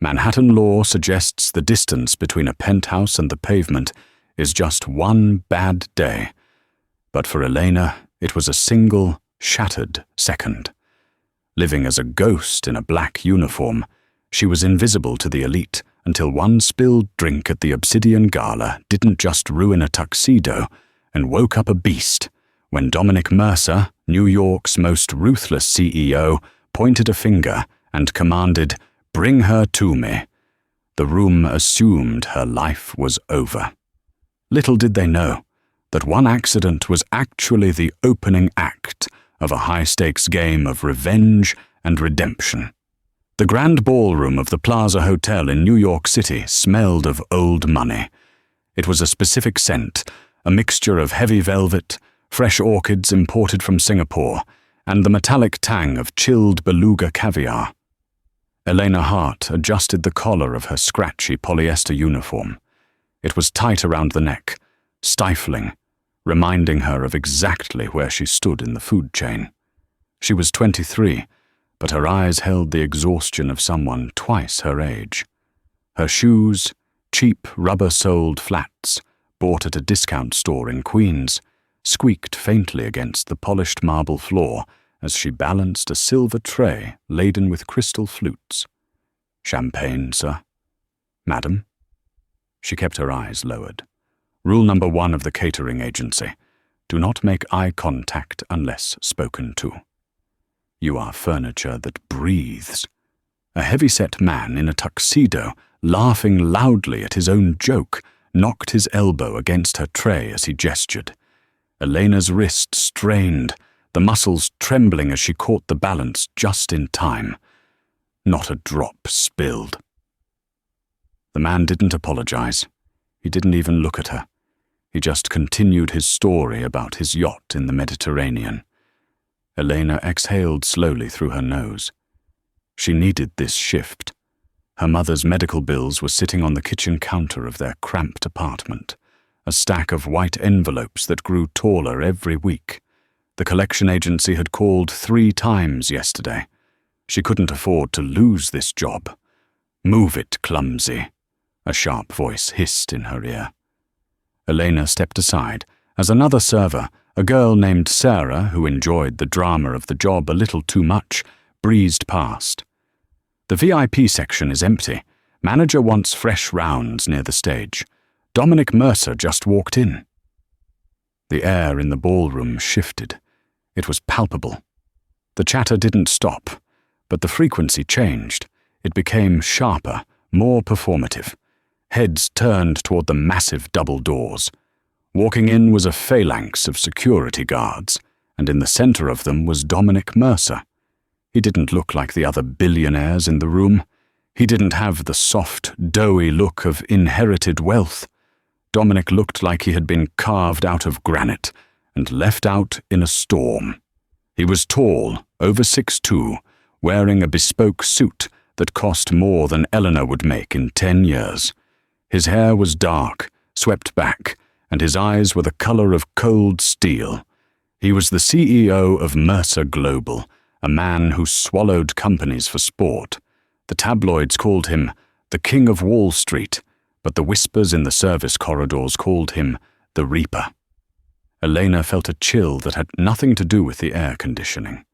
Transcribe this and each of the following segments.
Manhattan law suggests the distance between a penthouse and the pavement is just one bad day. But for Elena, it was a single, shattered second. Living as a ghost in a black uniform, she was invisible to the elite until one spilled drink at the Obsidian Gala didn't just ruin a tuxedo and woke up a beast when Dominic Mercer, New York's most ruthless CEO, pointed a finger and commanded, "Bring her to me." The room assumed her life was over. Little did they know that one accident was actually the opening act of a high-stakes game of revenge and redemption. The grand ballroom of the Plaza Hotel in New York City smelled of old money. It was a specific scent, a mixture of heavy velvet, fresh orchids imported from Singapore, and the metallic tang of chilled beluga caviar. Elena Hart adjusted the collar of her scratchy polyester uniform. It was tight around the neck, stifling, reminding her of exactly where she stood in the food chain. She was 23, but her eyes held the exhaustion of someone twice her age. Her shoes, cheap rubber-soled flats, bought at a discount store in Queens, squeaked faintly against the polished marble floor as she balanced a silver tray laden with crystal flutes. "Champagne, sir?" "Madam?" She kept her eyes lowered. Rule number 1 of the catering agency: do not make eye contact unless spoken to. You are furniture that breathes. A heavy-set man in a tuxedo, laughing loudly at his own joke, knocked his elbow against her tray as he gestured. Elena's wrist strained, the muscles trembling as she caught the balance just in time. Not a drop spilled. The man didn't apologize. He didn't even look at her. He just continued his story about his yacht in the Mediterranean. Elena exhaled slowly through her nose. She needed this shift. Her mother's medical bills were sitting on the kitchen counter of their cramped apartment, a stack of white envelopes that grew taller every week. The collection agency had called 3 times yesterday. She couldn't afford to lose this job. "Move it, clumsy," a sharp voice hissed in her ear. Elena stepped aside as another server, a girl named Sarah, who enjoyed the drama of the job a little too much, breezed past. "The VIP section is empty. Manager wants fresh rounds near the stage. Dominic Mercer just walked in." The air in the ballroom shifted. It was palpable. The chatter didn't stop, but the frequency changed. It became sharper, more performative. Heads turned toward the massive double doors. Walking in was a phalanx of security guards, and in the center of them was Dominic Mercer. He didn't look like the other billionaires in the room. He didn't have the soft, doughy look of inherited wealth. Dominic looked like he had been carved out of granite and left out in a storm. He was tall, over 6'2", wearing a bespoke suit that cost more than Eleanor would make in 10 years. His hair was dark, swept back, and his eyes were the color of cold steel. He was the CEO of Mercer Global, a man who swallowed companies for sport. The tabloids called him the King of Wall Street, but the whispers in the service corridors called him the Reaper. Elena felt a chill that had nothing to do with the air conditioning.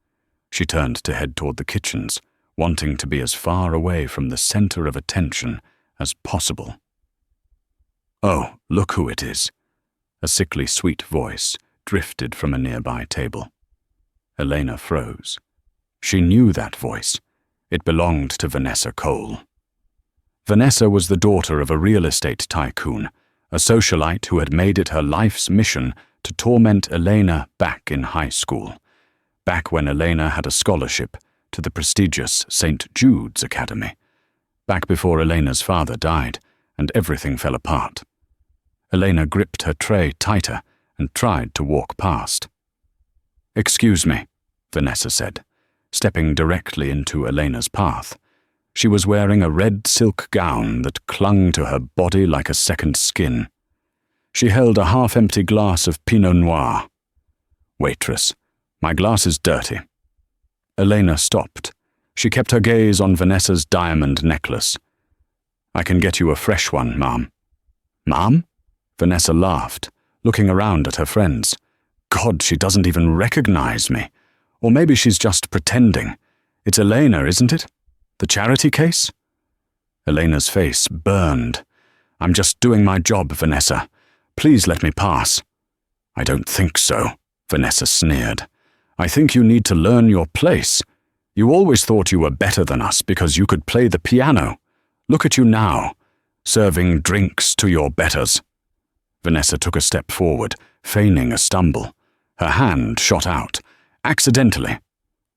She turned to head toward the kitchens, wanting to be as far away from the center of attention as possible. "Oh, look who it is." A sickly sweet voice drifted from a nearby table. Elena froze. She knew that voice. It belonged to Vanessa Cole. Vanessa was the daughter of a real estate tycoon, a socialite who had made it her life's mission to torment Elena back in high school, back when Elena had a scholarship to the prestigious St. Jude's Academy, back before Elena's father died and everything fell apart. Elena gripped her tray tighter and tried to walk past. "Excuse me," Vanessa said, stepping directly into Elena's path. She was wearing a red silk gown that clung to her body like a second skin. She held a half-empty glass of Pinot Noir. "Waitress, my glass is dirty." Elena stopped. She kept her gaze on Vanessa's diamond necklace. I can get you a fresh one, Ma'am. Ma'am? Vanessa laughed, looking around at her friends. God, she doesn't even recognize me. Or maybe she's just pretending. It's Elena, isn't it? The charity case? Elena's face burned. I'm just doing my job, Vanessa. Please let me pass. I don't think so, Vanessa sneered. I think you need to learn your place. You always thought you were better than us because you could play the piano. Look at you now, serving drinks to your betters. Vanessa took a step forward, feigning a stumble. Her hand shot out, accidentally,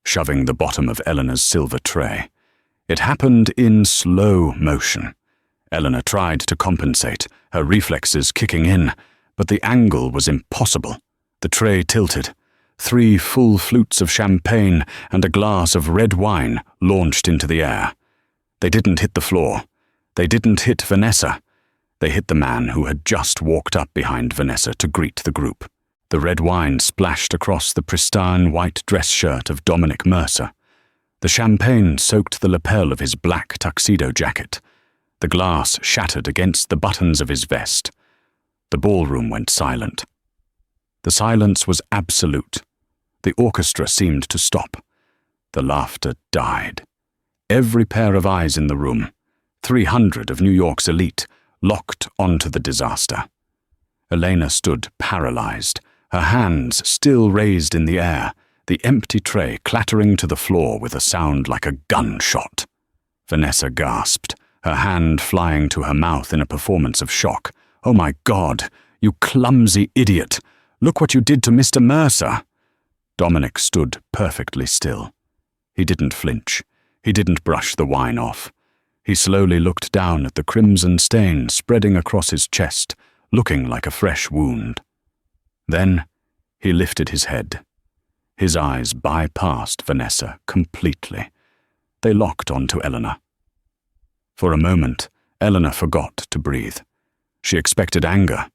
shoving the bottom of Eleanor's silver tray. It happened in slow motion. Eleanor tried to compensate, her reflexes kicking in, but the angle was impossible. The tray tilted. 3 full flutes of champagne and a glass of red wine launched into the air. They didn't hit the floor. They didn't hit Vanessa. They hit the man who had just walked up behind Vanessa to greet the group. The red wine splashed across the pristine white dress shirt of Dominic Mercer. The champagne soaked the lapel of his black tuxedo jacket. The glass shattered against the buttons of his vest. The ballroom went silent. The silence was absolute. The orchestra seemed to stop. The laughter died. Every pair of eyes in the room, 300 of New York's elite, locked onto the disaster. Elena stood paralyzed, her hands still raised in the air, the empty tray clattering to the floor with a sound like a gunshot. Vanessa gasped, her hand flying to her mouth in a performance of shock. Oh my God, you clumsy idiot! Look what you did to Mr. Mercer! Dominic stood perfectly still. He didn't flinch. He didn't brush the wine off. He slowly looked down at the crimson stain spreading across his chest, looking like a fresh wound. Then he lifted his head. His eyes bypassed Vanessa completely. They locked onto Eleanor. For a moment, Eleanor forgot to breathe. She expected anger.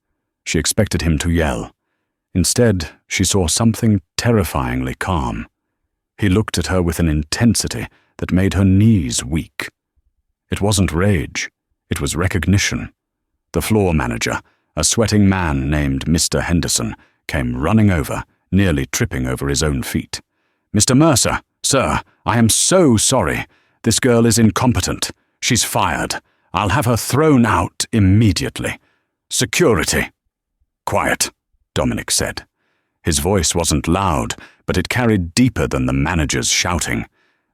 She expected him to yell. Instead, she saw something terrifyingly calm. He looked at her with an intensity that made her knees weak. It wasn't rage. It was recognition. The floor manager, a sweating man named Mr. Henderson, came running over, nearly tripping over his own feet. Mr. Mercer, sir, I am so sorry. This girl is incompetent. She's fired. I'll have her thrown out immediately. Security. Quiet, Dominic said. His voice wasn't loud, but it carried deeper than the manager's shouting.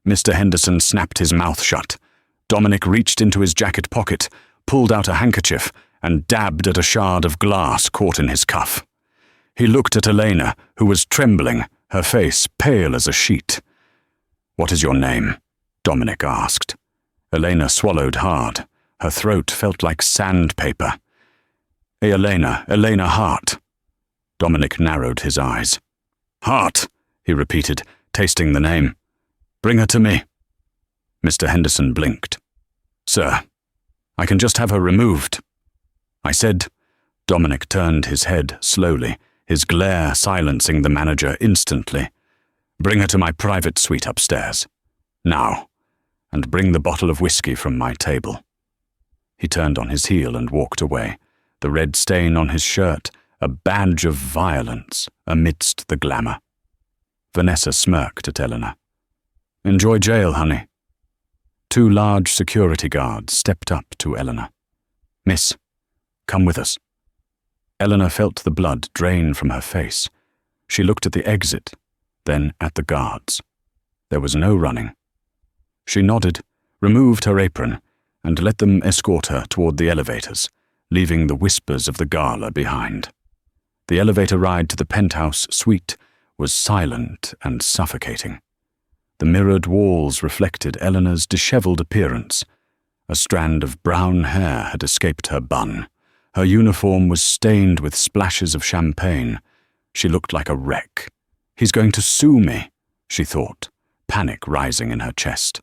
Mr. Henderson snapped his mouth shut. Dominic reached into his jacket pocket, pulled out a handkerchief, and dabbed at a shard of glass caught in his cuff. He looked at Elena, who was trembling, her face pale as a sheet. "What is your name?" Dominic asked. Elena swallowed hard. Her throat felt like sandpaper. Elena Hart." Dominic narrowed his eyes. "Hart," he repeated, tasting the name. "Bring her to me." Mr. Henderson blinked. "Sir, I can just have her removed." I said. Dominic turned his head slowly, his glare silencing the manager instantly. "Bring her to my private suite upstairs. Now. And bring the bottle of whiskey from my table." He turned on his heel and walked away, the red stain on his shirt a badge of violence amidst the glamour. Vanessa smirked at Eleanor. "Enjoy jail, honey." 2 large security guards stepped up to Eleanor. "Miss, come with us." Eleanor felt the blood drain from her face. She looked at the exit, then at the guards. There was no running. She nodded, removed her apron, and let them escort her toward the elevators, leaving the whispers of the gala behind. The elevator ride to the penthouse suite was silent and suffocating. The mirrored walls reflected Eleanor's disheveled appearance. A strand of brown hair had escaped her bun. Her uniform was stained with splashes of champagne. She looked like a wreck. "He's going to sue me," she thought, panic rising in her chest.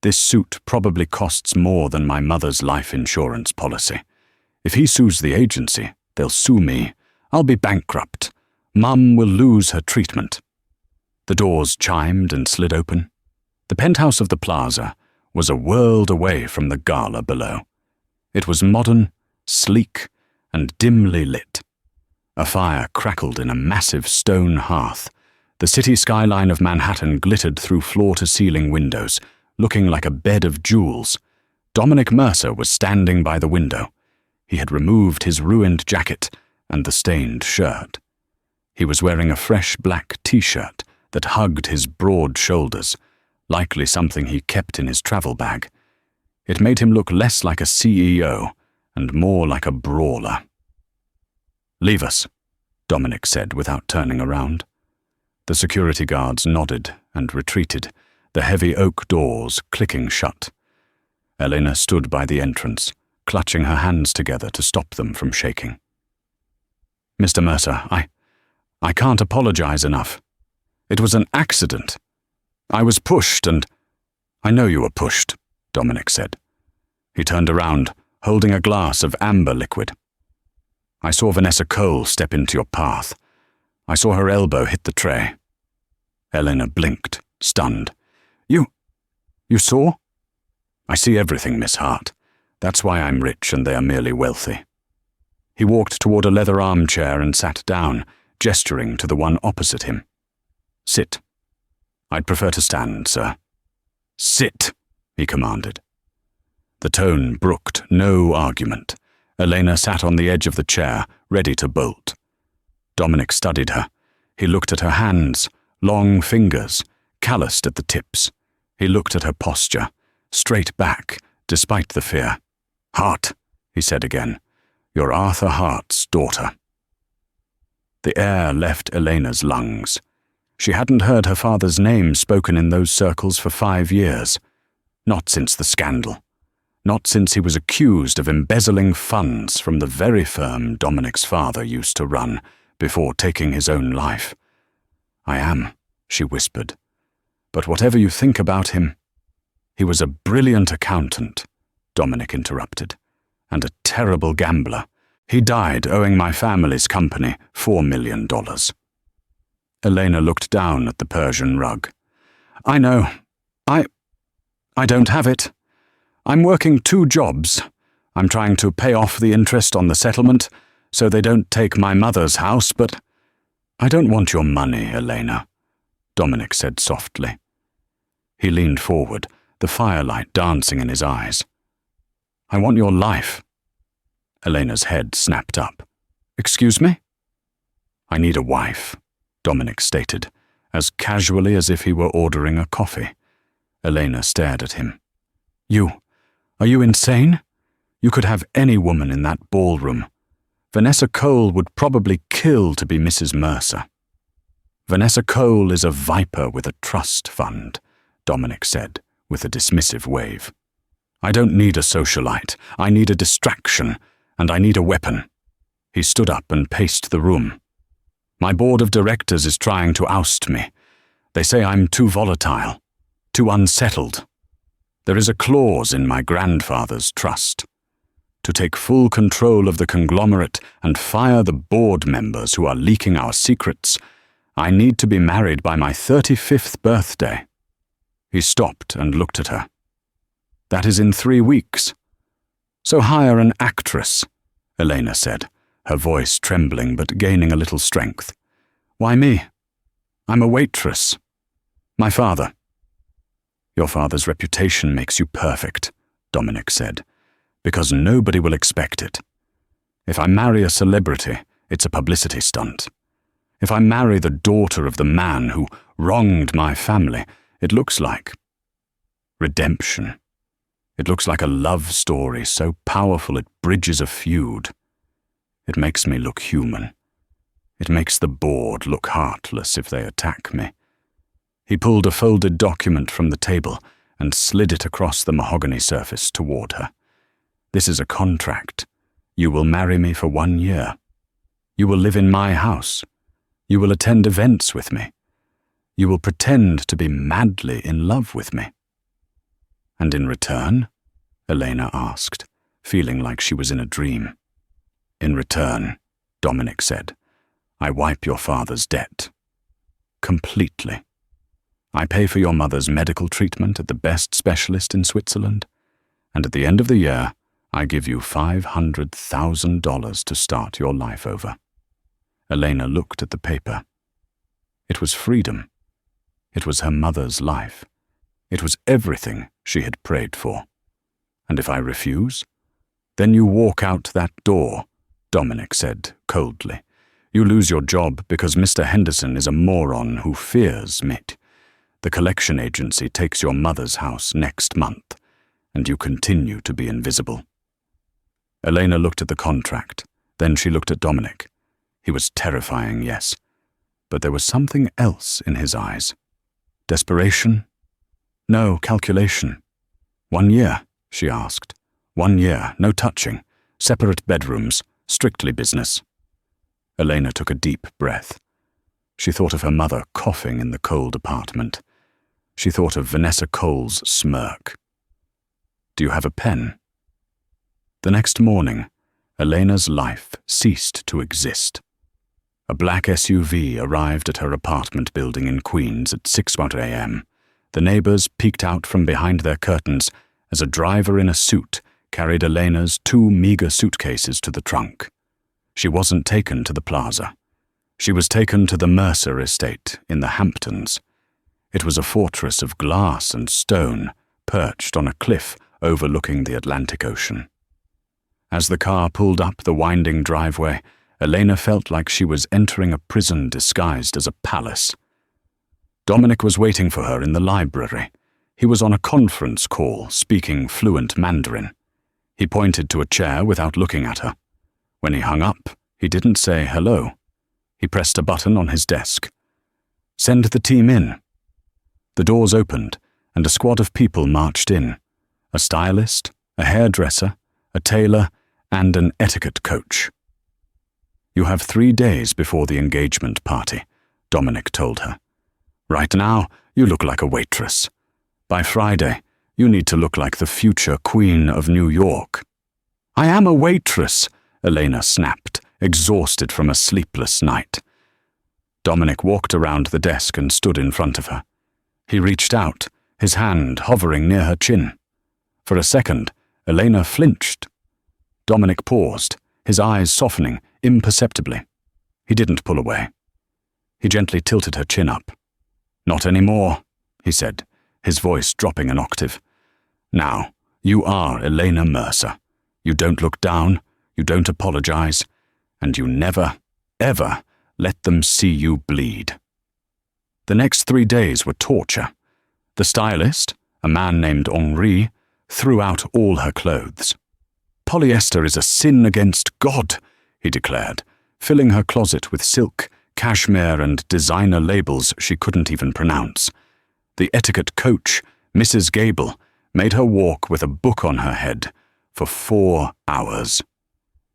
"This suit probably costs more than my mother's life insurance policy. If he sues the agency, they'll sue me. I'll be bankrupt. Mum will lose her treatment." The doors chimed and slid open. The penthouse of the plaza was a world away from the gala below. It was modern, sleek, and dimly lit. A fire crackled in a massive stone hearth. The city skyline of Manhattan glittered through floor-to-ceiling windows, looking like a bed of jewels. Dominic Mercer was standing by the window. He had removed his ruined jacket and the stained shirt. He was wearing a fresh black t-shirt that hugged his broad shoulders, likely something he kept in his travel bag. It made him look less like a CEO and more like a brawler. "Leave us," Dominic said without turning around. The security guards nodded and retreated, the heavy oak doors clicking shut. Elena stood by the entrance, clutching her hands together to stop them from shaking. "Mr. Mercer, I can't apologize enough. It was an accident. I was pushed and—" "I know you were pushed," Dominic said. He turned around, holding a glass of amber liquid. "I saw Vanessa Cole step into your path. I saw her elbow hit the tray." Elena blinked, stunned. You saw?" "I see everything, Miss Hart. That's why I'm rich and they are merely wealthy." He walked toward a leather armchair and sat down, gesturing to the one opposite him. "Sit." "I'd prefer to stand, sir." "Sit," he commanded. The tone brooked no argument. Elena sat on the edge of the chair, ready to bolt. Dominic studied her. He looked at her hands, long fingers, calloused at the tips. He looked at her posture, straight back, despite the fear. "Hart," he said again. "You're Arthur Hart's daughter." The air left Elena's lungs. She hadn't heard her father's name spoken in those circles for 5 years. Not since the scandal. Not since he was accused of embezzling funds from the very firm Dominic's father used to run before taking his own life. "I am," she whispered. "But whatever you think about him—" "He was a brilliant accountant," Dominic interrupted, "and a terrible gambler. He died owing my family's company $4 million. Elena looked down at the Persian rug. "I know. I don't have it. I'm working 2 jobs. I'm trying to pay off the interest on the settlement so they don't take my mother's house, but—" "I don't want your money, Elena," Dominic said softly. He leaned forward, the firelight dancing in his eyes. "I want your life." Elena's head snapped up. "Excuse me?" "I need a wife," Dominic stated, as casually as if he were ordering a coffee. Elena stared at him. Are you insane? You could have any woman in that ballroom. Vanessa Cole would probably kill to be Mrs. Mercer." "Vanessa Cole is a viper with a trust fund," Dominic said, with a dismissive wave. "I don't need a socialite. I need a distraction, and I need a weapon." He stood up and paced the room. "My board of directors is trying to oust me. They say I'm too volatile, too unsettled. There is a clause in my grandfather's trust. To take full control of the conglomerate and fire the board members who are leaking our secrets, I need to be married by my 35th birthday." He stopped and looked at her. "That is in 3 weeks. So hire an actress," Elena said, her voice trembling but gaining a little strength. "Why me? I'm a waitress. My father." "Your father's reputation makes you perfect," Dominic said, "because nobody will expect it. If I marry a celebrity, it's a publicity stunt. If I marry the daughter of the man who wronged my family, it looks like redemption. It looks like a love story so powerful it bridges a feud. It makes me look human. It makes the board look heartless if they attack me." He pulled a folded document from the table and slid it across the mahogany surface toward her. "This is a contract. You will marry me for 1 year. You will live in my house. You will attend events with me. You will pretend to be madly in love with me." "And in return?" Elena asked, feeling like she was in a dream. "In return," Dominic said, "I wipe your father's debt. Completely. I pay for your mother's medical treatment at the best specialist in Switzerland, and at the end of the year, I give you $500,000 to start your life over. Elena looked at the paper. It was freedom. It was her mother's life. It was everything she had prayed for. And if I refuse? Then you walk out that door, Dominic said coldly. You lose your job because Mr. Henderson is a moron who fears Mitt. The collection agency takes your mother's house next month, and you continue to be invisible. Elena looked at the contract. Then she looked at Dominic. He was terrifying, yes, but there was something else in his eyes. Desperation? No, calculation. 1 year, she asked. 1 year, no touching, separate bedrooms, strictly business. Elena took a deep breath. She thought of her mother coughing in the cold apartment. She thought of Vanessa Cole's smirk. Do you have a pen? The next morning, Elena's life ceased to exist. A black SUV arrived at her apartment building in Queens at 6:00 a.m. The neighbors peeked out from behind their curtains as a driver in a suit carried Elena's 2 meager suitcases to the trunk. She wasn't taken to the plaza. She was taken to the Mercer estate in the Hamptons. It was a fortress of glass and stone perched on a cliff overlooking the Atlantic Ocean. As the car pulled up the winding driveway, Elena felt like she was entering a prison disguised as a palace. Dominic was waiting for her in the library. He was on a conference call, speaking fluent Mandarin. He pointed to a chair without looking at her. When he hung up, he didn't say hello. He pressed a button on his desk. Send the team in. The doors opened, and a squad of people marched in. A stylist, a hairdresser, a tailor, and an etiquette coach. You have 3 days before the engagement party, Dominic told her. Right now, you look like a waitress. By Friday, you need to look like the future Queen of New York. I am a waitress, Elena snapped, exhausted from a sleepless night. Dominic walked around the desk and stood in front of her. He reached out, his hand hovering near her chin. For a second, Elena flinched. Dominic paused, his eyes softening imperceptibly. He didn't pull away. He gently tilted her chin up. Not anymore, he said, his voice dropping an octave. Now, you are Elena Mercer. You don't look down, you don't apologize, and you never, ever let them see you bleed. The next 3 days were torture. The stylist, a man named Henri, threw out all her clothes. Polyester is a sin against God, he declared, filling her closet with silk, cashmere, and designer labels she couldn't even pronounce. The etiquette coach, Mrs. Gable, made her walk with a book on her head for 4 hours.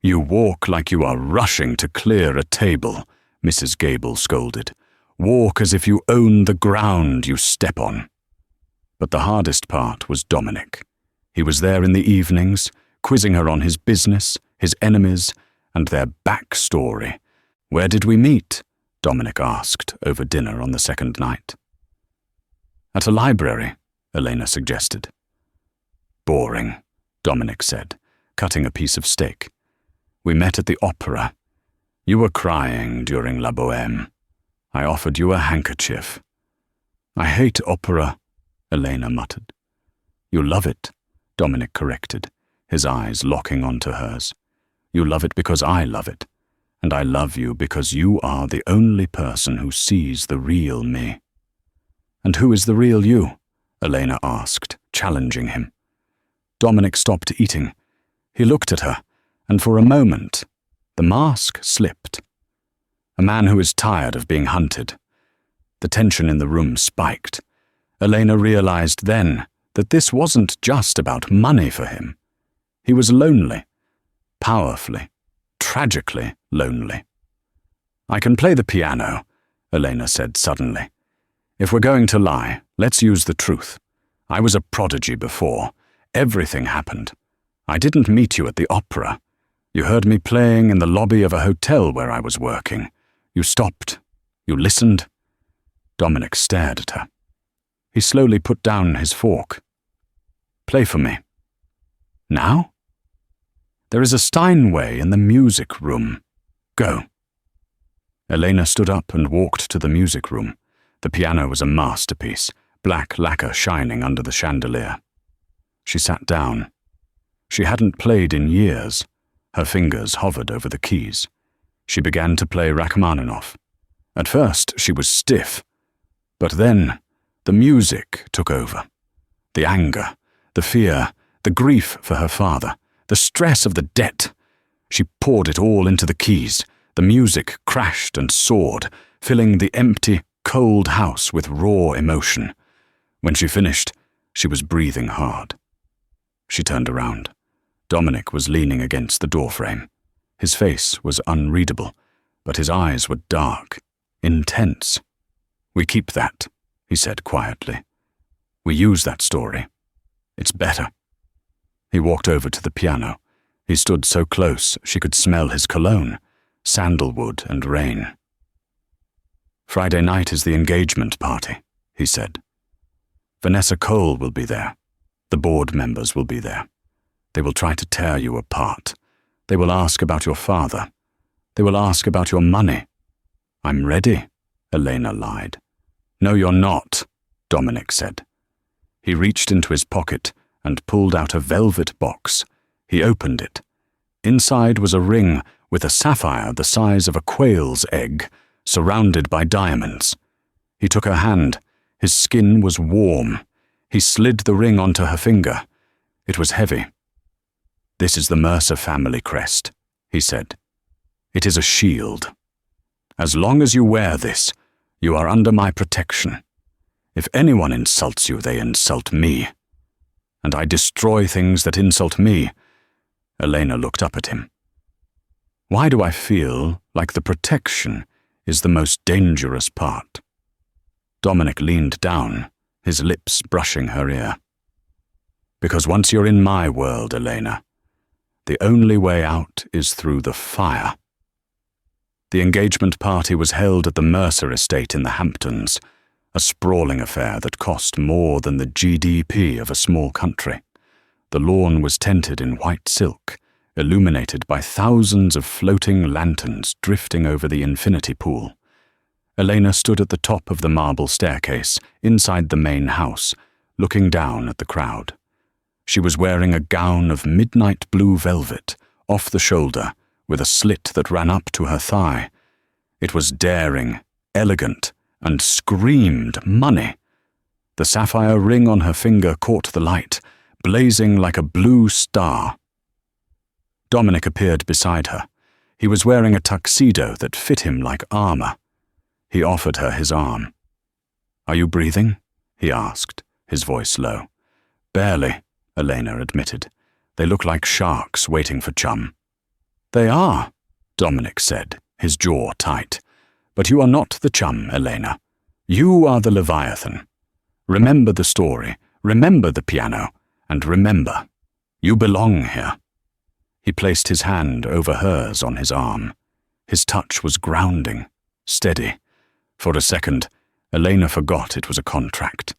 You walk like you are rushing to clear a table, Mrs. Gable scolded. Walk as if you own the ground you step on. But the hardest part was Dominic. He was there in the evenings, quizzing her on his business, his enemies, and their backstory. Where did we meet? Dominic asked over dinner on the second night. At a library, Elena suggested. Boring, Dominic said, cutting a piece of steak. We met at the opera. You were crying during La Bohème. I offered you a handkerchief. I hate opera, Elena muttered. You love it, Dominic corrected, his eyes locking onto hers. You love it because I love it, and I love you because you are the only person who sees the real me. And who is the real you? Elena asked, challenging him. Dominic stopped eating. He looked at her, and for a moment, the mask slipped. A man who is tired of being hunted. The tension in the room spiked. Elena realized then that this wasn't just about money for him. He was lonely, powerfully, tragically lonely. I can play the piano, Elena said suddenly. If we're going to lie, let's use the truth. I was a prodigy before. Everything happened. I didn't meet you at the opera. You heard me playing in the lobby of a hotel where I was working. You stopped. You listened. Dominic stared at her. He slowly put down his fork. Play for me. Now? There is a Steinway in the music room. Go." Elena stood up and walked to the music room. The piano was a masterpiece, black lacquer shining under the chandelier. She sat down. She hadn't played in years. Her fingers hovered over the keys. She began to play Rachmaninoff. At first, she was stiff. But then, the music took over. The anger, the fear, the grief for her father, the stress of the debt. She poured it all into the keys. The music crashed and soared, filling the empty, cold house with raw emotion. When she finished, she was breathing hard. She turned around. Dominic was leaning against the doorframe. His face was unreadable, but his eyes were dark, intense. "We keep that," he said quietly. "We use that story. It's better." He walked over to the piano. He stood so close she could smell his cologne, sandalwood and rain. "Friday night is the engagement party," he said. "Vanessa Cole will be there. The board members will be there. They will try to tear you apart. They will ask about your father. They will ask about your money." "I'm ready," Elena lied. "No, you're not," Dominic said. He reached into his pocket and pulled out a velvet box. He opened it. Inside was a ring with a sapphire the size of a quail's egg, surrounded by diamonds. He took her hand. His skin was warm. He slid the ring onto her finger. It was heavy. "This is the Mercer family crest," he said. "It is a shield. As long as you wear this, you are under my protection. If anyone insults you, they insult me. And I destroy things that insult me." Elena looked up at him. "Why do I feel like the protection is the most dangerous part?" Dominic leaned down, his lips brushing her ear. "Because once you're in my world, Elena, the only way out is through the fire." The engagement party was held at the Mercer estate in the Hamptons, a sprawling affair that cost more than the GDP of a small country. The lawn was tented in white silk, illuminated by thousands of floating lanterns drifting over the infinity pool. Elena stood at the top of the marble staircase, inside the main house, looking down at the crowd. She was wearing a gown of midnight blue velvet, off the shoulder, with a slit that ran up to her thigh. It was daring, elegant, and screamed money. The sapphire ring on her finger caught the light, blazing like a blue star. Dominic appeared beside her. He was wearing a tuxedo that fit him like armor. He offered her his arm. "Are you breathing?" he asked, his voice low. "Barely," Elena admitted. "They look like sharks waiting for chum." "They are," Dominic said, his jaw tight. "But you are not the chum, Elena. You are the Leviathan. Remember the story, remember the piano, and remember, you belong here." He placed his hand over hers on his arm. His touch was grounding, steady. For a second, Elena forgot it was a contract.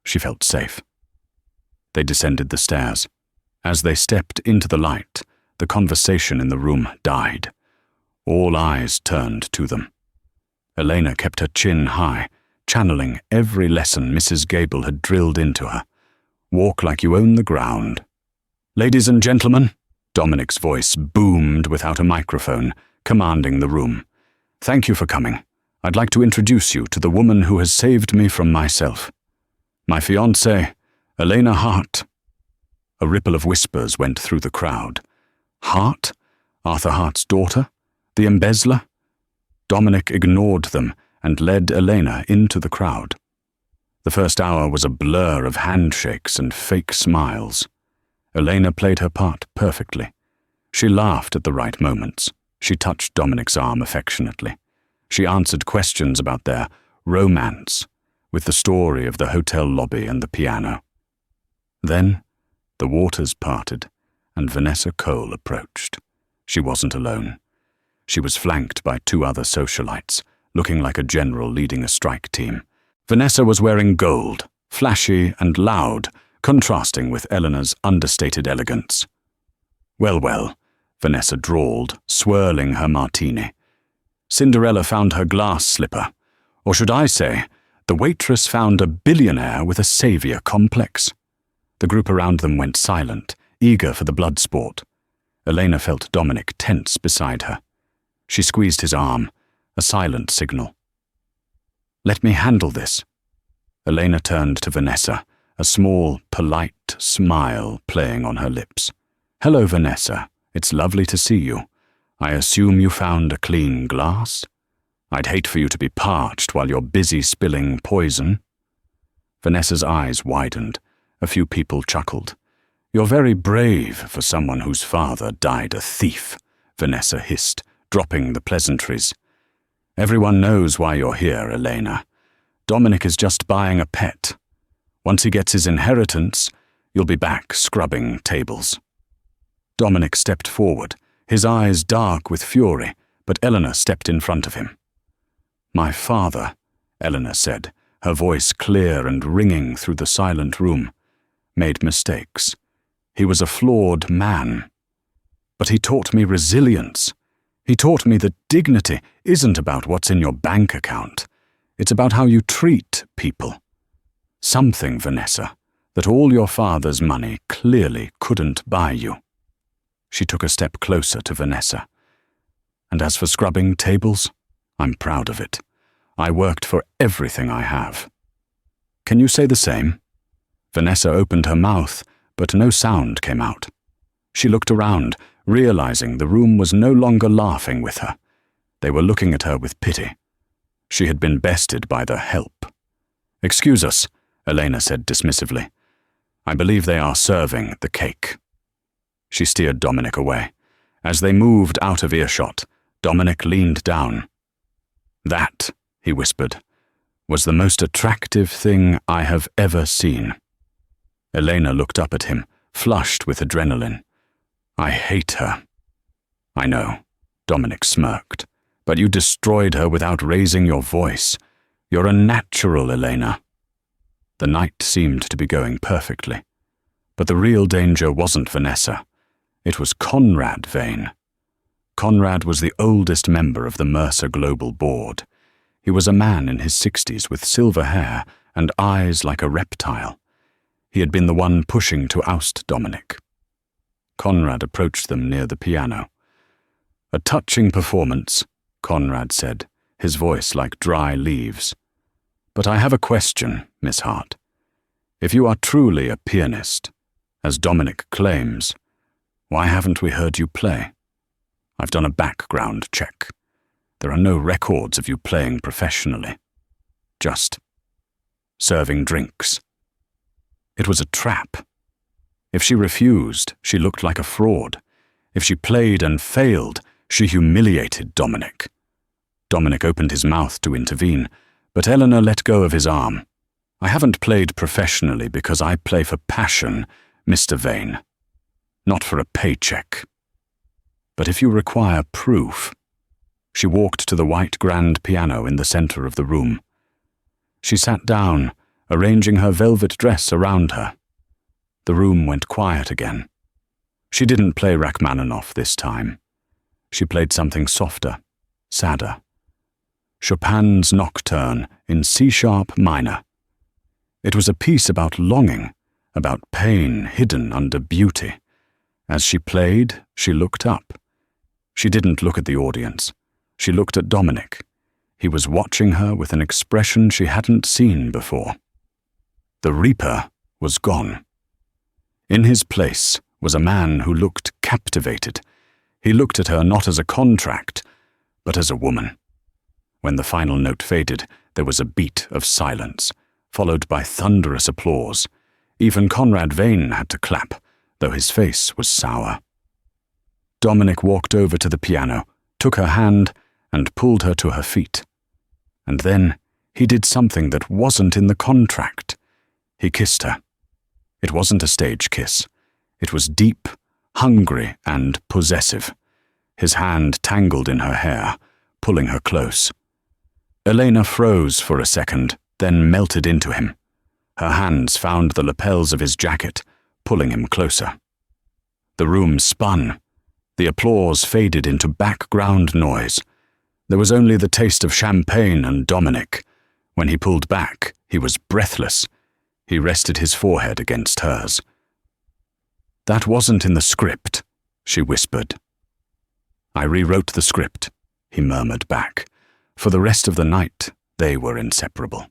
She felt safe. They descended the stairs. As they stepped into the light, the conversation in the room died. All eyes turned to them. Elena kept her chin high, channeling every lesson Mrs. Gable had drilled into her. Walk like you own the ground. "Ladies and gentlemen," Dominic's voice boomed without a microphone, commanding the room. "Thank you for coming. I'd like to introduce you to the woman who has saved me from myself. My fiancée, Elena Hart." A ripple of whispers went through the crowd. Hart? Arthur Hart's daughter? The embezzler? Dominic ignored them and led Elena into the crowd. The first hour was a blur of handshakes and fake smiles. Elena played her part perfectly. She laughed at the right moments. She touched Dominic's arm affectionately. She answered questions about their romance, with the story of the hotel lobby and the piano. Then, the waters parted, and Vanessa Cole approached. She wasn't alone. She was flanked by two other socialites, looking like a general leading a strike team. Vanessa was wearing gold, flashy and loud, contrasting with Eleanor's understated elegance. Well, Vanessa drawled, swirling her martini. Cinderella found her glass slipper. Or should I say, the waitress found a billionaire with a savior complex. The group around them went silent, eager for the blood sport. Elena felt Dominic tense beside her. She squeezed his arm, a silent signal. "Let me handle this." Elena turned to Vanessa, a small, polite smile playing on her lips. "Hello, Vanessa. It's lovely to see you. I assume you found a clean glass? I'd hate for you to be parched while you're busy spilling poison." Vanessa's eyes widened. A few people chuckled. "You're very brave for someone whose father died a thief," Vanessa hissed, dropping the pleasantries. "Everyone knows why you're here, Elena. Dominic is just buying a pet. Once he gets his inheritance, you'll be back scrubbing tables." Dominic stepped forward, his eyes dark with fury, but Eleanor stepped in front of him. "My father," Eleanor said, her voice clear and ringing through the silent room, "made mistakes. He was a flawed man. But he taught me resilience. He taught me that dignity isn't about what's in your bank account. It's about how you treat people. Something, Vanessa, that all your father's money clearly couldn't buy you." She took a step closer to Vanessa. "And as for scrubbing tables, I'm proud of it. I worked for everything I have." "Can you say the same?" Vanessa opened her mouth, but no sound came out. She looked around, realizing the room was no longer laughing with her. They were looking at her with pity. She had been bested by the help. "Excuse us," Elena said dismissively. "I believe they are serving the cake." She steered Dominic away. As they moved out of earshot, Dominic leaned down. "That," he whispered, "was the most attractive thing I have ever seen." Elena looked up at him, flushed with adrenaline. "I hate her." "I know," Dominic smirked, "but you destroyed her without raising your voice. You're a natural, Elena." The night seemed to be going perfectly. But the real danger wasn't Vanessa. It was Conrad Vane. Conrad was the oldest member of the Mercer Global Board. He was a man in his 60s with silver hair and eyes like a reptile. He had been the one pushing to oust Dominic. Conrad approached them near the piano. "A touching performance," Conrad said, his voice like dry leaves. "But I have a question, Miss Hart. If you are truly a pianist, as Dominic claims, why haven't we heard you play? I've done a background check. There are no records of you playing professionally. Just serving drinks." It was a trap. If she refused, she looked like a fraud. If she played and failed, she humiliated Dominic. Dominic opened his mouth to intervene, but Eleanor let go of his arm. "I haven't played professionally because I play for passion, Mr. Vane. Not for a paycheck. But if you require proof..." She walked to the white grand piano in the center of the room. She sat down, arranging her velvet dress around her. The room went quiet again. She didn't play Rachmaninoff this time. She played something softer, sadder. Chopin's Nocturne in C-sharp minor. It was a piece about longing, about pain hidden under beauty. As she played, she looked up. She didn't look at the audience. She looked at Dominic. He was watching her with an expression she hadn't seen before. The Reaper was gone. In his place was a man who looked captivated. He looked at her not as a contract, but as a woman. When the final note faded, there was a beat of silence, followed by thunderous applause. Even Conrad Vane had to clap, though his face was sour. Dominic walked over to the piano, took her hand, and pulled her to her feet. And then he did something that wasn't in the contract. He kissed her. It wasn't a stage kiss. It was deep, hungry, and possessive. His hand tangled in her hair, pulling her close. Elena froze for a second, then melted into him. Her hands found the lapels of his jacket, pulling him closer. The room spun. The applause faded into background noise. There was only the taste of champagne and Dominic. When he pulled back, he was breathless. He rested his forehead against hers. "That wasn't in the script," she whispered. "I rewrote the script," he murmured back. For the rest of the night, they were inseparable.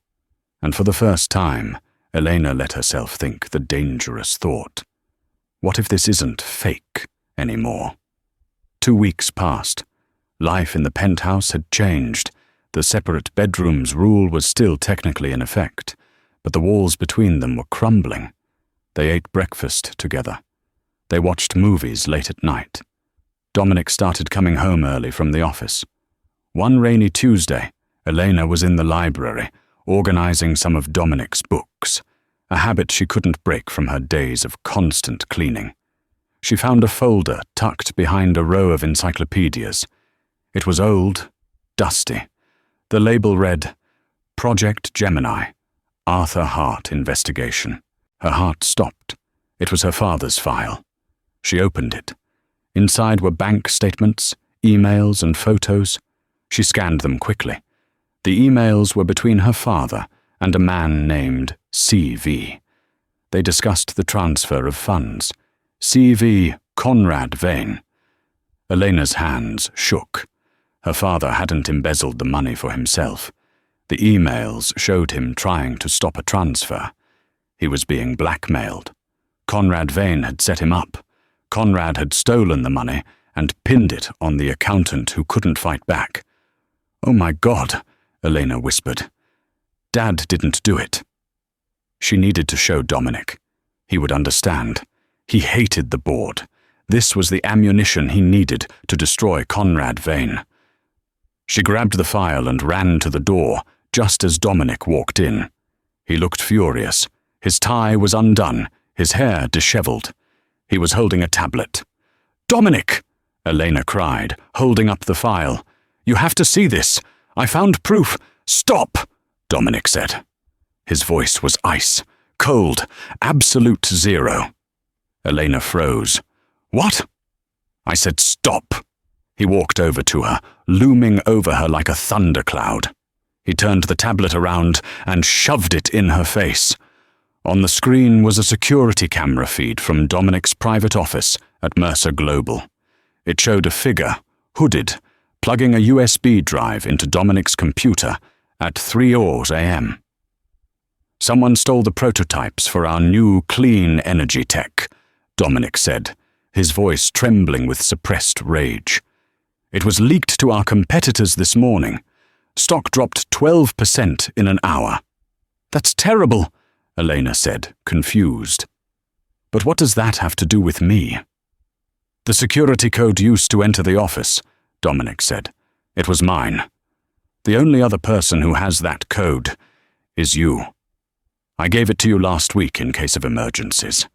And for the first time, Elena let herself think the dangerous thought. What if this isn't fake anymore? 2 weeks passed. Life in the penthouse had changed. The separate bedrooms rule was still technically in effect, but the walls between them were crumbling. They ate breakfast together. They watched movies late at night. Dominic started coming home early from the office. One rainy Tuesday, Elena was in the library, organizing some of Dominic's books, a habit she couldn't break from her days of constant cleaning. She found a folder tucked behind a row of encyclopedias. It was old, dusty. The label read, "Project Gemini, Arthur Hart Investigation." Her heart stopped. It was her father's file. She opened it. Inside were bank statements, emails, and photos. She scanned them quickly. The emails were between her father and a man named C.V. They discussed the transfer of funds. C.V. Conrad Vane. Elena's hands shook. Her father hadn't embezzled the money for himself. The emails showed him trying to stop a transfer. He was being blackmailed. Conrad Vane had set him up. Conrad had stolen the money and pinned it on the accountant who couldn't fight back. "Oh my God," Elena whispered. "Dad didn't do it." She needed to show Dominic. He would understand. He hated the board. This was the ammunition he needed to destroy Conrad Vane. She grabbed the file and ran to the door just as Dominic walked in. He looked furious. His tie was undone, his hair disheveled. He was holding a tablet. "Dominic!" Elena cried, holding up the file. "You have to see this. I found proof." "Stop!" Dominic said. His voice was ice, cold, absolute zero. Elena froze. "What?" "I said stop." He walked over to her, looming over her like a thundercloud. He turned the tablet around and shoved it in her face. On the screen was a security camera feed from Dominic's private office at Mercer Global. It showed a figure, hooded, plugging a USB drive into Dominic's computer at 3:00 a.m. "Someone stole the prototypes for our new clean energy tech," Dominic said, his voice trembling with suppressed rage. "It was leaked to our competitors this morning. Stock dropped 12% in an hour." "That's terrible," Elena said, confused. "But what does that have to do with me?" "The security code used to enter the office," Dominic said. "It was mine. The only other person who has that code is you. I gave it to you last week in case of emergencies."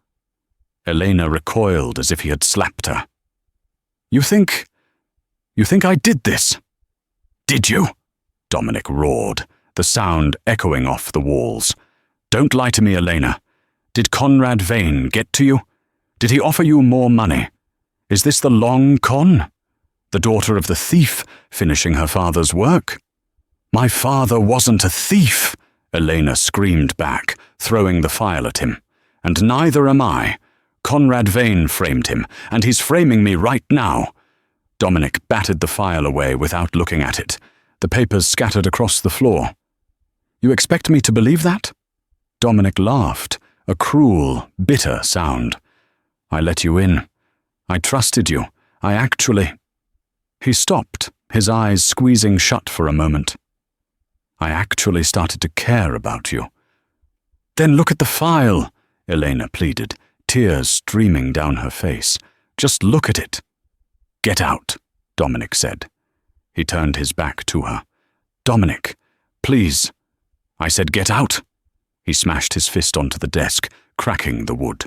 Elena recoiled as if he had slapped her. You think I did this?" "Did you?" Dominic roared, the sound echoing off the walls. "Don't lie to me, Elena. Did Conrad Vane get to you? Did he offer you more money? Is this the long con? The daughter of the thief finishing her father's work?" "My father wasn't a thief," Elena screamed back, throwing the file at him. "And neither am I. Conrad Vane framed him, and he's framing me right now." Dominic batted the file away without looking at it. The papers scattered across the floor. "You expect me to believe that?" Dominic laughed, a cruel, bitter sound. "I let you in. I trusted you. I actually—" He stopped, his eyes squeezing shut for a moment. "I actually started to care about you." "Then look at the file," Elena pleaded, tears streaming down her face. "Just look at it." "Get out," Dominic said. He turned his back to her. "Dominic, please." "I said get out." He smashed his fist onto the desk, cracking the wood.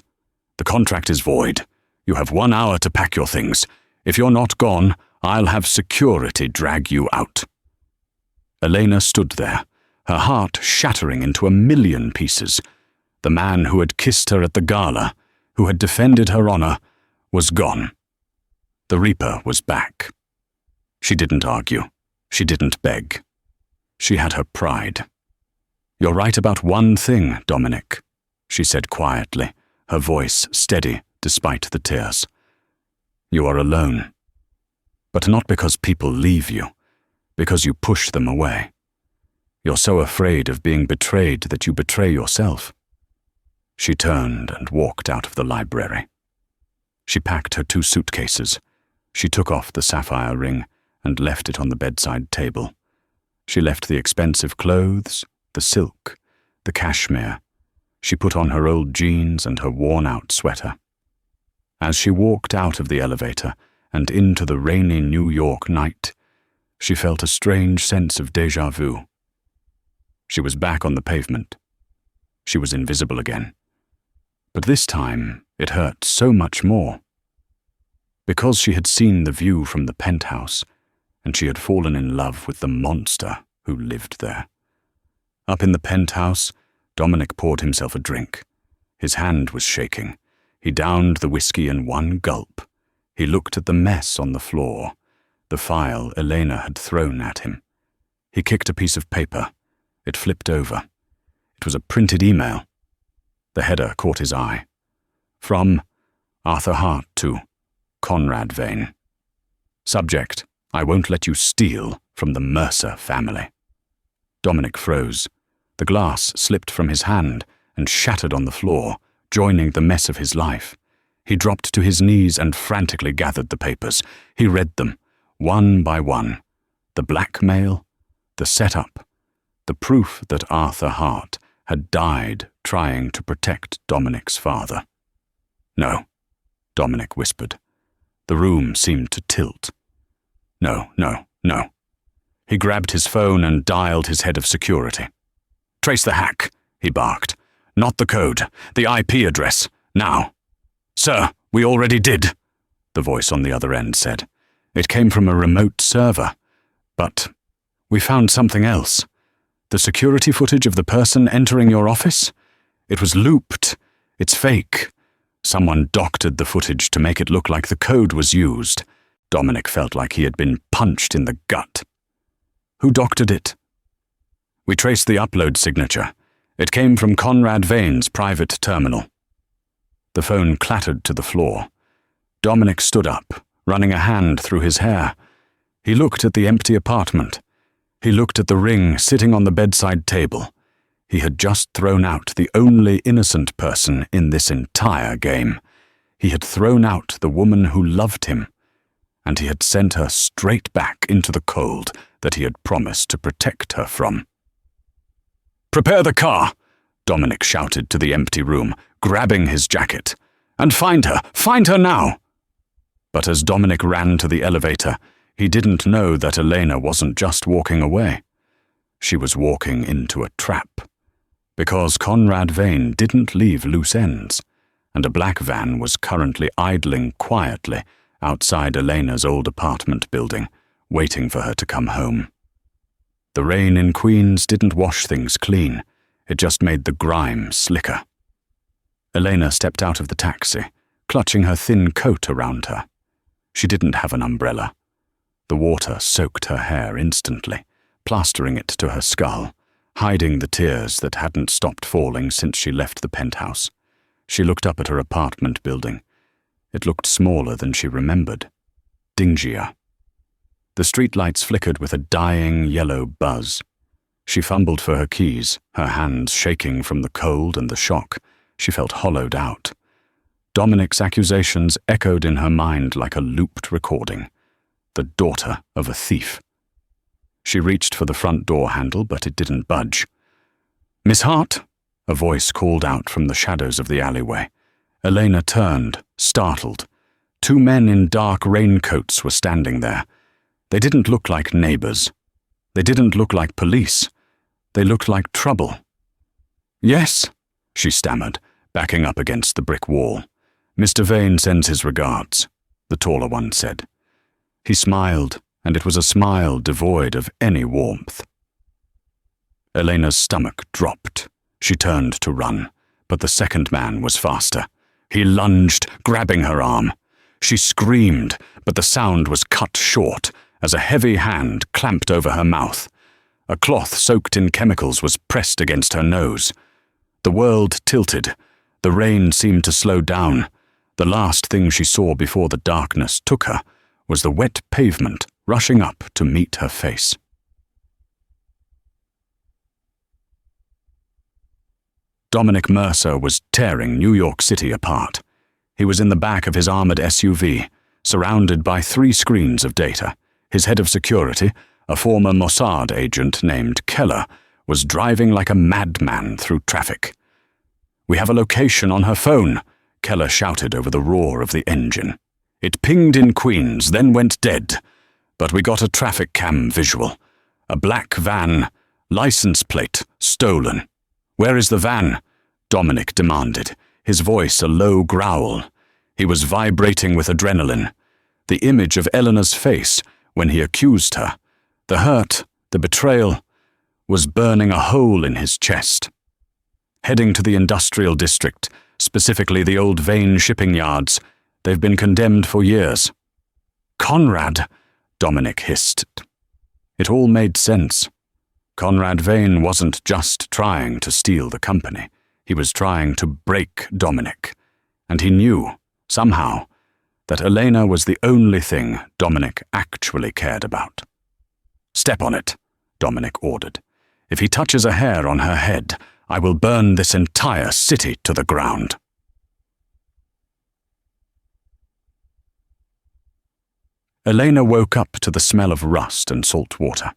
"The contract is void. You have 1 hour to pack your things. If you're not gone, I'll have security drag you out." Elena stood there, her heart shattering into a million pieces. The man who had kissed her at the Gala, who had defended her honor, was gone. The Reaper was back. She didn't argue. She didn't beg. She had her pride. "You're right about one thing, Dominic," she said quietly, her voice steady despite the tears. "You are alone. But not because people leave you, because you push them away. You're so afraid of being betrayed that you betray yourself." She turned and walked out of the library. She packed her 2 suitcases. She took off the sapphire ring and left it on the bedside table. She left the expensive clothes, the silk, the cashmere. She put on her old jeans and her worn-out sweater. As she walked out of the elevator and into the rainy New York night, she felt a strange sense of déjà vu. She was back on the pavement. She was invisible again. But this time, it hurt so much more. Because she had seen the view from the penthouse, and she had fallen in love with the monster who lived there. Up in the penthouse, Dominic poured himself a drink. His hand was shaking. He downed the whiskey in one gulp. He looked at the mess on the floor, the file Elena had thrown at him. He kicked a piece of paper. It flipped over. It was a printed email. The header caught his eye. From Arthur Hart to Conrad Vane. Subject: I won't let you steal from the Mercer family. Dominic froze. The glass slipped from his hand and shattered on the floor, joining the mess of his life. He dropped to his knees and frantically gathered the papers. He read them, one by one. The blackmail, the setup, the proof that Arthur Hart had died trying to protect Dominic's father. "No," Dominic whispered. The room seemed to tilt. "No, no, no." He grabbed his phone and dialed his head of security. "Trace the hack," he barked. "Not the code, the IP address, now." "Sir, we already did," the voice on the other end said. "It came from a remote server. But we found something else. The security footage of the person entering your office? It was looped. It's fake. Someone doctored the footage to make it look like the code was used." Dominic felt like he had been punched in the gut. "Who doctored it?" "We traced the upload signature. It came from Conrad Vane's private terminal." The phone clattered to the floor. Dominic stood up, running a hand through his hair. He looked at the empty apartment. He looked at the ring sitting on the bedside table. He had just thrown out the only innocent person in this entire game. He had thrown out the woman who loved him, and he had sent her straight back into the cold that he had promised to protect her from. "Prepare the car," Dominic shouted to the empty room, grabbing his jacket. "And find her now!" But as Dominic ran to the elevator, he didn't know that Elena wasn't just walking away. She was walking into a trap. Because Conrad Vane didn't leave loose ends, and a black van was currently idling quietly outside Elena's old apartment building, waiting for her to come home. The rain in Queens didn't wash things clean. It just made the grime slicker. Elena stepped out of the taxi, clutching her thin coat around her. She didn't have an umbrella. The water soaked her hair instantly, plastering it to her skull, hiding the tears that hadn't stopped falling since she left the penthouse. She looked up at her apartment building. It looked smaller than she remembered, dingier. The streetlights flickered with a dying yellow buzz. She fumbled for her keys, her hands shaking from the cold and the shock. She felt hollowed out. Dominic's accusations echoed in her mind like a looped recording. The daughter of a thief. She reached for the front door handle, but it didn't budge. "Miss Hart?" a voice called out from the shadows of the alleyway. Elena turned, startled. 2 men in dark raincoats were standing there. They didn't look like neighbors. They didn't look like police. They looked like trouble. "Yes," she stammered, backing up against the brick wall. "Mr. Vane sends his regards," the taller one said. He smiled, and it was a smile devoid of any warmth. Elena's stomach dropped. She turned to run, but the second man was faster. He lunged, grabbing her arm. She screamed, but the sound was cut short as a heavy hand clamped over her mouth. A cloth soaked in chemicals was pressed against her nose. The world tilted. The rain seemed to slow down. The last thing she saw before the darkness took her was the wet pavement rushing up to meet her face. Dominic Mercer was tearing New York City apart. He was in the back of his armored SUV, surrounded by 3 screens of data. His head of security, a former Mossad agent named Keller, was driving like a madman through traffic. "We have a location on her phone," Keller shouted over the roar of the engine. "It pinged in Queens, then went dead. But we got a traffic cam visual. A black van, license plate stolen." "Where is the van?" Dominic demanded, his voice a low growl. He was vibrating with adrenaline. The image of Eleanor's face when he accused her, the hurt, the betrayal, was burning a hole in his chest. "Heading to the industrial district, specifically the old Vane shipping yards. They've been condemned for years." "Conrad," Dominic hissed. It all made sense. Conrad Vane wasn't just trying to steal the company. He was trying to break Dominic. And he knew, somehow, that Elena was the only thing Dominic actually cared about. "Step on it," Dominic ordered. "If he touches a hair on her head, I will burn this entire city to the ground." Elena woke up to the smell of rust and salt water.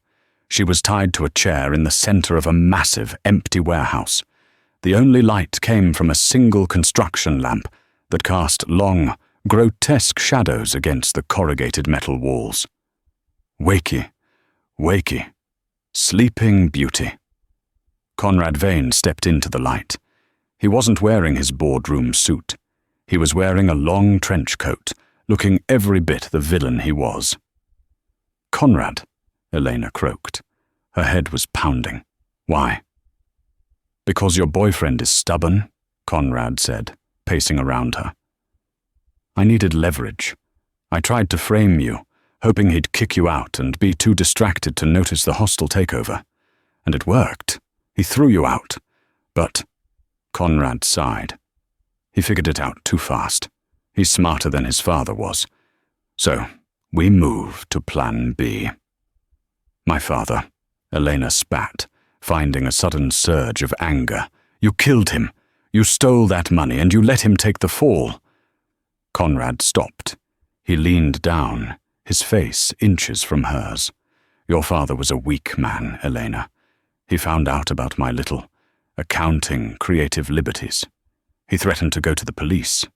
She was tied to a chair in the center of a massive, empty warehouse. The only light came from a single construction lamp that cast long, grotesque shadows against the corrugated metal walls. Wakey, wakey, sleeping beauty. Conrad Vane stepped into the light. He wasn't wearing his boardroom suit. He was wearing a long trench coat, looking every bit the villain he was. "Conrad," Elena croaked. Her head was pounding. "Why?" "Because your boyfriend is stubborn," Conrad said, pacing around her. "I needed leverage. I tried to frame you, hoping he'd kick you out and be too distracted to notice the hostile takeover. And it worked. He threw you out. But," Conrad sighed, "he figured it out too fast. He's smarter than his father was. So, we moved to Plan B." "My father," Elena spat, finding a sudden surge of anger. "You killed him. You stole that money and you let him take the fall." Conrad stopped. He leaned down, his face inches from hers. "Your father was a weak man, Elena. He found out about my little accounting, creative liberties. He threatened to go to the police.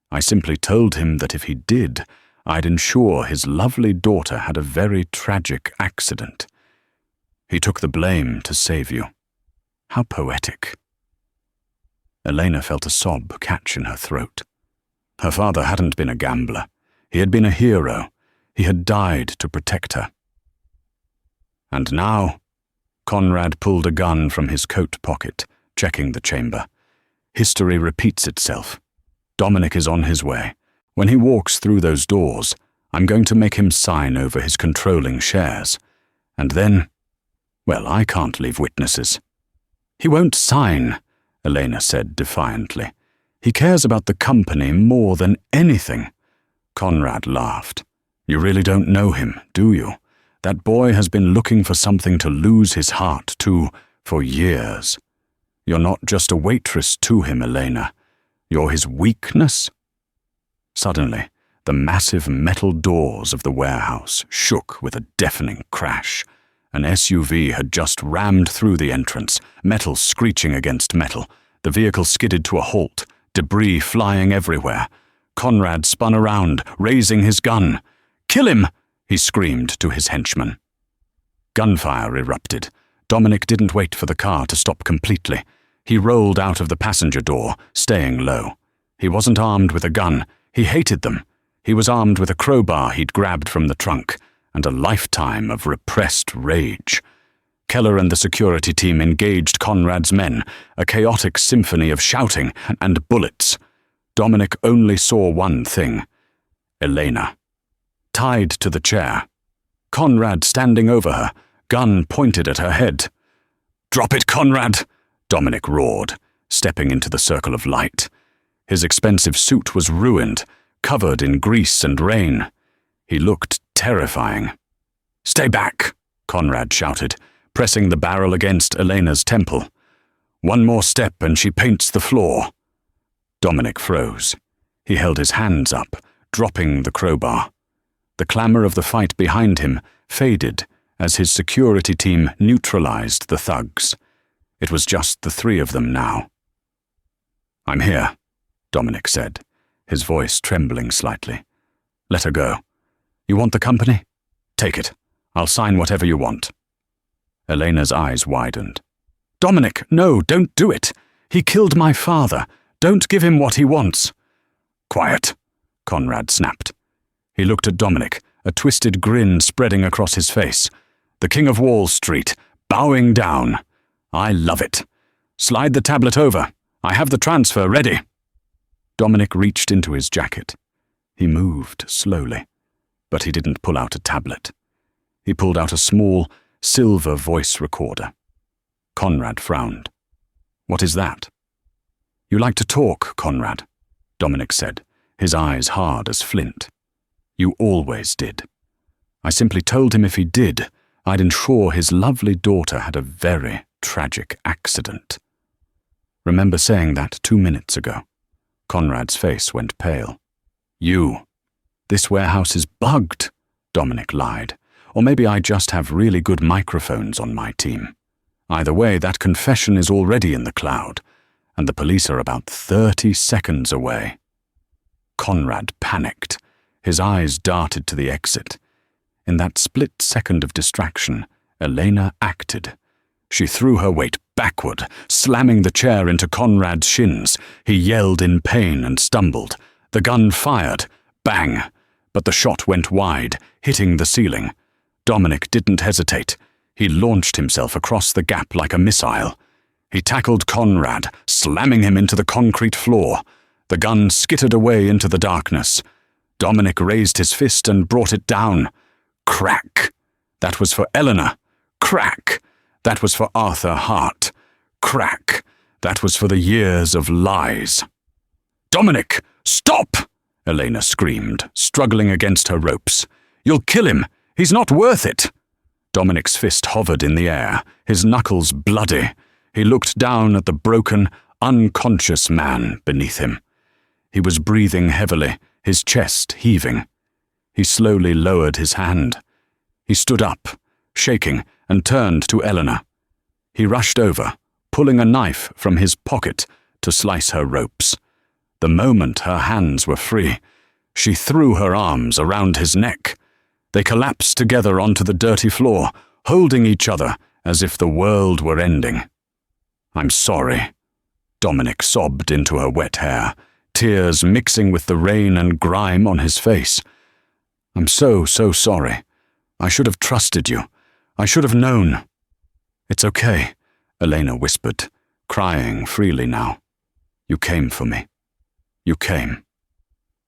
I simply told him that if he did, I'd ensure his lovely daughter had a very tragic accident. He took the blame to save you. How poetic." Elena felt a sob catch in her throat. Her father hadn't been a gambler. He had been a hero. He had died to protect her. And now, Conrad pulled a gun from his coat pocket, checking the chamber. History repeats itself. Dominic is on his way. When he walks through those doors, I'm going to make him sign over his controlling shares. And then, well, I can't leave witnesses. "He won't sign," Elena said defiantly. "He cares about the company more than anything." Conrad laughed. "You really don't know him, do you? That boy has been looking for something to lose his heart to for years. You're not just a waitress to him, Elena. You're his weakness." Suddenly, the massive metal doors of the warehouse shook with a deafening crash. An SUV had just rammed through the entrance, metal screeching against metal. The vehicle skidded to a halt, debris flying everywhere. Conrad spun around, raising his gun. "Kill him!" he screamed to his henchman. Gunfire erupted. Dominic didn't wait for the car to stop completely. He rolled out of the passenger door, staying low. He wasn't armed with a gun. He hated them. He was armed with a crowbar he'd grabbed from the trunk, and a lifetime of repressed rage. Keller and the security team engaged Conrad's men, a chaotic symphony of shouting and bullets. Dominic only saw one thing. Elena. Tied to the chair. Conrad standing over her, gun pointed at her head. "Drop it, Conrad!" Dominic roared, stepping into the circle of light. His expensive suit was ruined, covered in grease and rain. He looked terrifying. "Stay back!" Conrad shouted, pressing the barrel against Elena's temple. "One more step and she paints the floor." Dominic froze. He held his hands up, dropping the crowbar. The clamour of the fight behind him faded as his security team neutralized the thugs. It was just the three of them now. "I'm here," Dominic said, his voice trembling slightly. "Let her go. You want the company? Take it. I'll sign whatever you want." Elena's eyes widened. "Dominic, no, don't do it. He killed my father. Don't give him what he wants." "Quiet," Conrad snapped. He looked at Dominic, a twisted grin spreading across his face. The King of Wall Street, bowing down. "I love it. Slide the tablet over. I have the transfer ready." Dominic reached into his jacket. He moved slowly, but he didn't pull out a tablet. He pulled out a small, silver voice recorder. Conrad frowned. "What is that?" "You like to talk, Conrad," Dominic said, his eyes hard as flint. "You always did. I simply told him if he did, I'd ensure his lovely daughter had a very tragic accident." "Remember saying that 2 minutes ago?" Conrad's face went pale. "This warehouse is bugged," Dominic lied. "Or maybe I just have really good microphones on my team. Either way, that confession is already in the cloud, and the police are about 30 seconds away." Conrad panicked. His eyes darted to the exit. In that split second of distraction, Elena acted. She threw her weight backward, slamming the chair into Conrad's shins. He yelled in pain and stumbled. The gun fired. Bang! But the shot went wide, hitting the ceiling. Dominic didn't hesitate. He launched himself across the gap like a missile. He tackled Conrad, slamming him into the concrete floor. The gun skittered away into the darkness. Dominic raised his fist and brought it down. Crack! That was for Eleanor. Crack! That was for Arthur Hart. Crack! That was for the years of lies. "Dominic, stop!" Elena screamed, struggling against her ropes. "You'll kill him. He's not worth it." Dominic's fist hovered in the air, his knuckles bloody. He looked down at the broken, unconscious man beneath him. He was breathing heavily, his chest heaving. He slowly lowered his hand. He stood up, shaking, and turned to Eleanor. He rushed over, pulling a knife from his pocket to slice her ropes. The moment her hands were free, she threw her arms around his neck. They collapsed together onto the dirty floor, holding each other as if the world were ending. "I'm sorry," Dominic sobbed into her wet hair, tears mixing with the rain and grime on his face. "I'm so sorry. I should have trusted you. I should have known." "It's okay," Elena whispered, crying freely now. "You came for me. You came."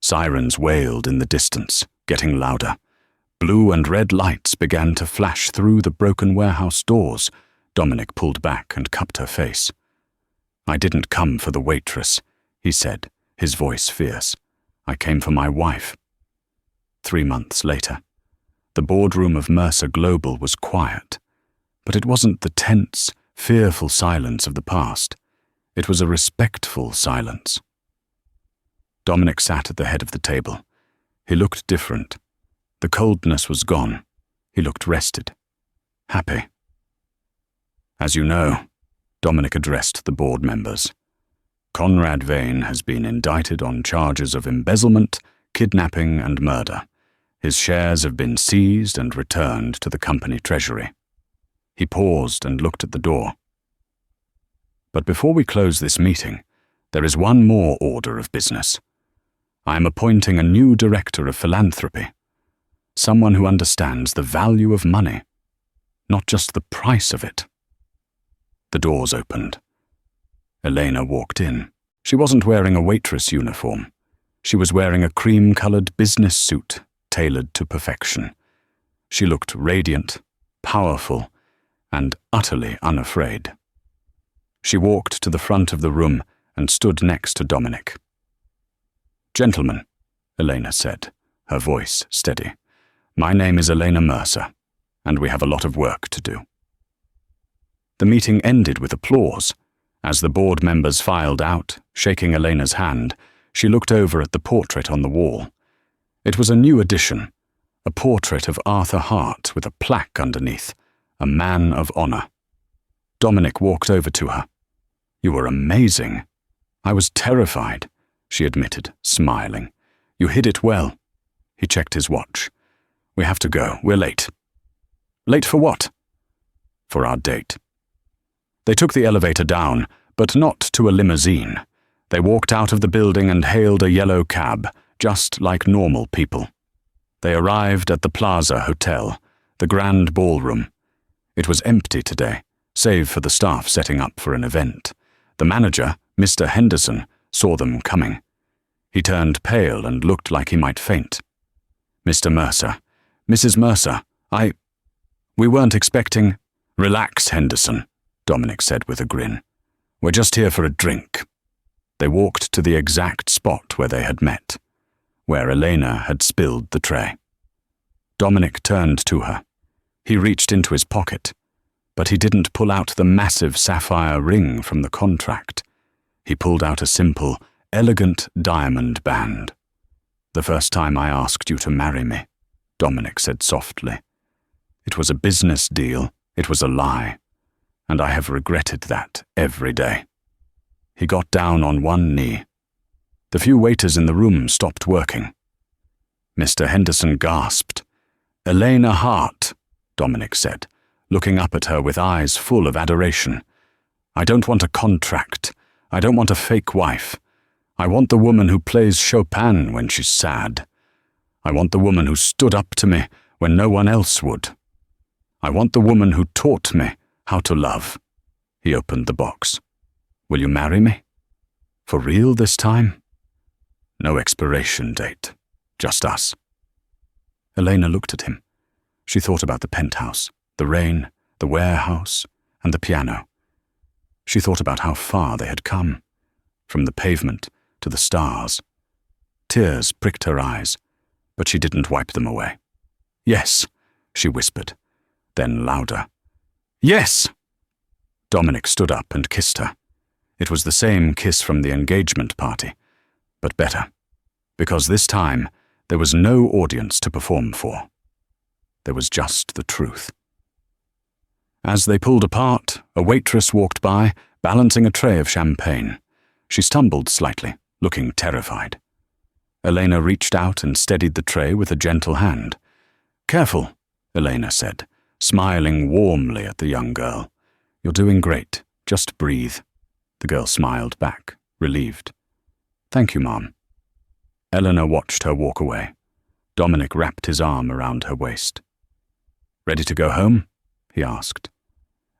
Sirens wailed in the distance, getting louder. Blue and red lights began to flash through the broken warehouse doors. Dominic pulled back and cupped her face. "I didn't come for the waitress," he said, his voice fierce. "I came for my wife." 3 months later, the boardroom of Mercer Global was quiet, but it wasn't the tense, fearful silence of the past. It was a respectful silence. Dominic sat at the head of the table. He looked different. The coldness was gone. He looked rested, happy. "As you know," Dominic addressed the board members, "Conrad Vane has been indicted on charges of embezzlement, kidnapping, and murder. His shares have been seized and returned to the company treasury." He paused and looked at the door. "But before we close this meeting, there is one more order of business. I am appointing a new director of philanthropy, someone who understands the value of money, not just the price of it." The doors opened. Elena walked in. She wasn't wearing a waitress uniform. She was wearing a cream-colored business suit tailored to perfection. She looked radiant, powerful, and utterly unafraid. She walked to the front of the room and stood next to Dominic. "Gentlemen," Elena said, her voice steady, "my name is Elena Mercer, and we have a lot of work to do." The meeting ended with applause. As the board members filed out, shaking Elena's hand, she looked over at the portrait on the wall. It was a new addition, a portrait of Arthur Hart with a plaque underneath, a man of honor. Dominic walked over to her. "You were amazing." "I was terrified," she admitted, smiling. "You hid it well." He checked his watch. "We have to go. We're late." "Late for what?" "For our date." They took the elevator down, but not to a limousine. They walked out of the building and hailed a yellow cab, just like normal people. They arrived at the Plaza Hotel, the grand ballroom. It was empty today, save for the staff setting up for an event. The manager, Mr. Henderson, saw them coming. He turned pale and looked like he might faint. "Mr. Mercer, Mrs. Mercer, we weren't expecting—" "Relax, Henderson," Dominic said with a grin. "We're just here for a drink." They walked to the exact spot where they had met, where Elena had spilled the tray. Dominic turned to her. He reached into his pocket, but he didn't pull out the massive sapphire ring from the contract. He pulled out a simple, elegant diamond band. "The first time I asked you to marry me," Dominic said softly. "It was a business deal, it was a lie, and I have regretted that every day." He got down on one knee. The few waiters in the room stopped working. Mr. Henderson gasped. "Elena Hart," Dominic said, looking up at her with eyes full of adoration. "I don't want a contract. I don't want a fake wife. I want the woman who plays Chopin when she's sad. I want the woman who stood up to me when no one else would. I want the woman who taught me how to love." He opened the box. "Will you marry me? For real this time? No expiration date, just us." Elena looked at him. She thought about the penthouse, the rain, the warehouse, and the piano. She thought about how far they had come, from the pavement to the stars. Tears pricked her eyes, but she didn't wipe them away. "Yes," she whispered, then louder. "Yes!" Dominic stood up and kissed her. It was the same kiss from the engagement party, but better, because this time there was no audience to perform for. There was just the truth. As they pulled apart, a waitress walked by, balancing a tray of champagne. She stumbled slightly, looking terrified. Elena reached out and steadied the tray with a gentle hand. "Careful," Elena said, smiling warmly at the young girl. "You're doing great. Just breathe." The girl smiled back, relieved. "Thank you, Mom." Eleanor watched her walk away. Dominic wrapped his arm around her waist. "Ready to go home?" he asked.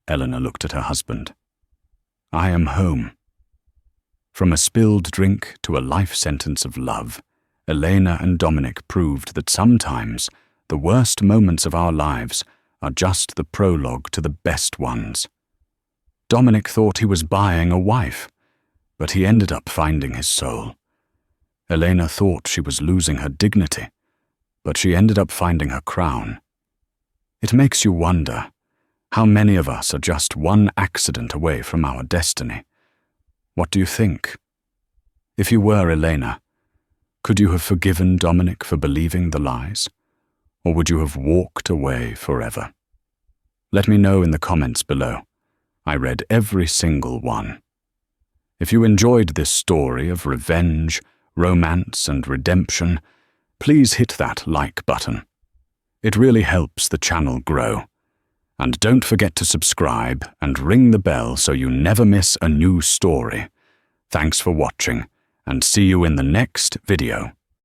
Eleanor looked at her husband. "I am home." From a spilled drink to a life sentence of love, Elena and Dominic proved that sometimes the worst moments of our lives are just the prologue to the best ones. Dominic thought he was buying a wife, but he ended up finding his soul. Elena thought she was losing her dignity, but she ended up finding her crown. It makes you wonder how many of us are just one accident away from our destiny. What do you think? If you were Elena, could you have forgiven Dominic for believing the lies? Or would you have walked away forever? Let me know in the comments below. I read every single one. If you enjoyed this story of revenge, romance, and redemption, please hit that like button. It really helps the channel grow. And don't forget to subscribe and ring the bell so you never miss a new story. Thanks for watching, and see you in the next video.